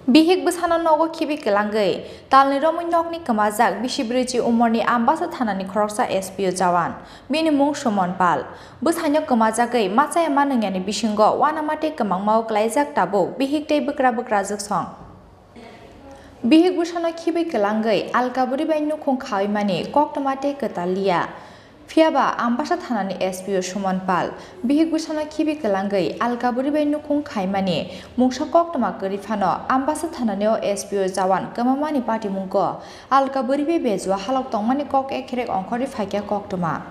Bihik Bwsano nogo Khibi Kwlangwi Talnwi Romwi Nokni Kwmajak Bisibruji umorni Ambassa Thanani Khoroksa SPO Jawan bini mung Pal Bwsano Kwmajagwi machaya manungni bisingo wanamate kwmangmao klaijak tabuk Bihik tei bwkra juksong Bihik Bwsano Khibi Kwlangwi alkaburi bai nukhung khaimani koktmate kwtaliya Phiaba Ambassa Thanani SPO Pal Bihik Bwsano Khibi Kwlangwi alkaburi bai nukhung khaimani mungsa koktma kwri phano Ambassa Thanani SPO Jawan kwmamani party mungko alkaburi bai bejua halok tongmani kok ekhrek ongkhori phaikya koktma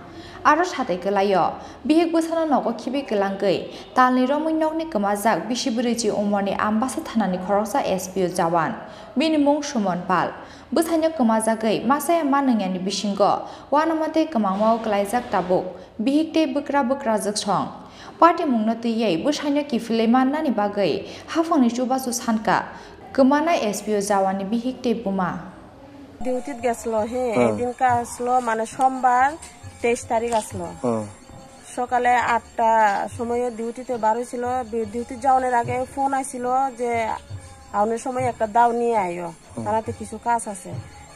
aro sathai kwlaio Bihik Bwsano nogo Khibi Kwlangwi Talnwi Romwi Nokni Kwmajak Bisibruji umorni Ambassa Thanani Khoroksa SPO Jawan bini mung Pal Bwsano Kwmajagwi machaya manungni bisingo wanamate kwmangmao klaijak tabuk Bihik tei bwkra juksong party mungno twiwi Bwsano kifilai mannani bagwi hafangni chubachu sanka kwmanai SPO Jawanni Bihik tei buma duty গেছলো হে এদিনকা আসলো মানে সোমবার 23 তারিখ আসলো সকালে 8টা সময় ডিউটিতে বার হইছিল ডিউটি যাওয়ার আগে ফোন আইছিল যে আউনের সময় একটা দাও নিয়ে আইও তারাতে কিছু কাজ আছে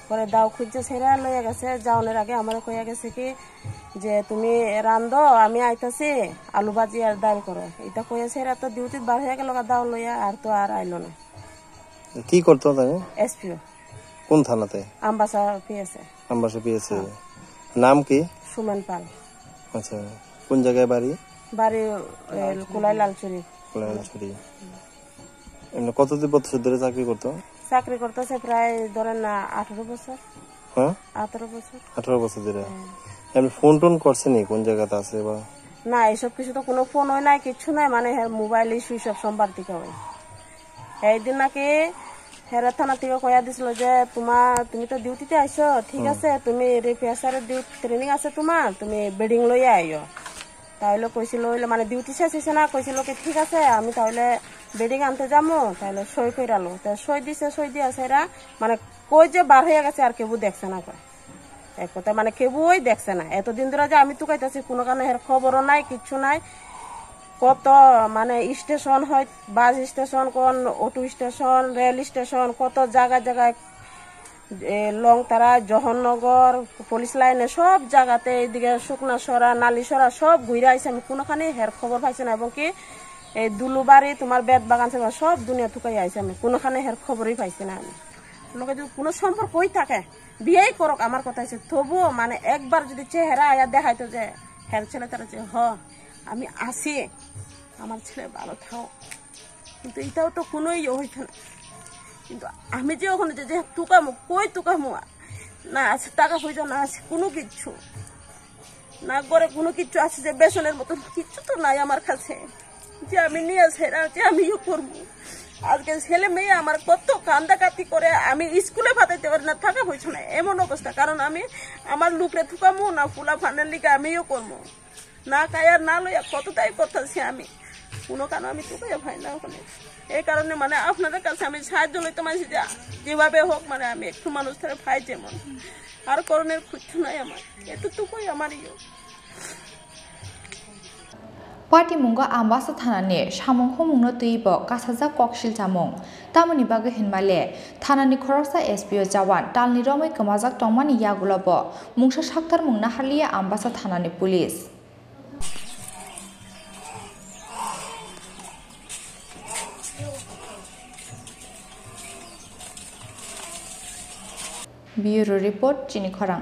পরে দাও খুঁজে ছেড়ে লইয়া গেছে যাওয়ার আগে আমার কইয়া গেছে কি যে তুমি রান্ধো আমি আইতাছি আলু ভাজি আর ডাল করো এটা কইয়া ছেড়ে তো ডিউটি বার হয়ে গেল দাও লইয়া আর তো আর আইলো না কি করতো তুমি এসপিও কোন থানাতে আম্বাসা পিএসএ আম্বাসা পিএসএ নাম কি সুমন পাল আচ্ছা কোন জায়গায় বাড়ি বাড়ি কুলাই লালচুরি এমনি কতদিন বছর ধরে চাকরি করতেছে প্রায় ধরেন না 18 বছর হ্যাঁ 18 বছর ধরে এমনি ফোন টোন করছেনি কোন জায়গাতে আছে বা না এসব কিছু তো কোনো ফোন হয় না কিছু নাই মানে মোবাইল সুইচ অফ সোমবার থেকে হয় এইদিন নাকি হেরা থানা থেকে কয়া দিছিল যে তুমি তো ডিউটিতে আইছো ঠিক আছে তুমি রিপেয়ারের ডিউটি ট্রেনিং আছে তোমার তুমি বেডিং লইয়া আইও তাহলে কইছিল মানে ডিউটি শেষ হইছে না কইছিল কি ঠিক আছে আমি তাহলে বেডিং আনতে যাবো তাহলে সই কইরালো তা সই দিয়ে সেরা মানে কই যে বার হয়ে গেছে আর কেউ দেখছে না কয় এক কথা মানে কেউই দেখছে না এতদিন ধরে যে আমি তো কইতাছি কোনো কারণে এর খবরও নাই কিচ্ছু নাই কত মানে স্টেশন হয় বাস স্টেশন কোন অটো স্টেশন রেল স্টেশন কত জায়গায় লংতারা জহরনগর পুলিশ লাইনে সব জায়গাতে এইদিকে শুকনাসরা নালিসরা সব ঘুরে আইছে আমি কোনোখানে হের খবর পাইছি না এবং কি এই দুলুবাড়ি তোমার বেদ বাগান সব দুনিয়া থুকাই আইছে আমি কোনোখানে হের খবরই পাইছি না আমি লোকে যদি কোনো সম্পর্কই থাকে বিয়েই করক আমার কথা হচ্ছে তবুও মানে একবার যদি চেহারা আয়া দেখাইতো যে হের ছেলে তারা যে আমি আসি আমার ছেলে ভালো থাও কিন্তু এটাও তো কোনোই হইছে না কিন্তু আমি যে ওখানে যে তুকামু কই তুকামু না আছে টাকা পয়সা না আছে কোনো কিচ্ছু না করে কোনো কিচ্ছু আছে যে বেসনের মতো কিচ্ছু তো নাই আমার কাছে যে আমি নিয়ে ছেড়া যে আমিও করবো আজকে ছেলে মেয়ে আমার কত কান্দাকাতি করে আমি স্কুলে পাঠাইতে পারি না টাকা পয়সা না এমন অবস্থা কারণ আমি আমার লোকরে থুকামু না ফুলা ফানের লিগে আমিও করবো না কায়ার না লইয়া কতটাই করতেছি আমি কোনো কারণে আমি টুকাইয়া ভাই না ওখানে এই কারণে মানে আপনাদের কাছে আমি সাহায্য লইতে মানছি যে যেভাবে হোক মানে আমি একটু মানুষ ধরে ভাই যেমন আর করণের খুঁজতে নাই আমার এতটুকুই আমার Party mungo Ambassa Thanani samung homungno twibo kasajak koksil jamung tamoni bagwi hinmale Thanani Khoroksa SPO Jawan Talnwi Romwi Kwmajak tongmani yagulobo mungsa saktar mungna harliya Ambassa Thanani Police Bureau Report Chini Khorang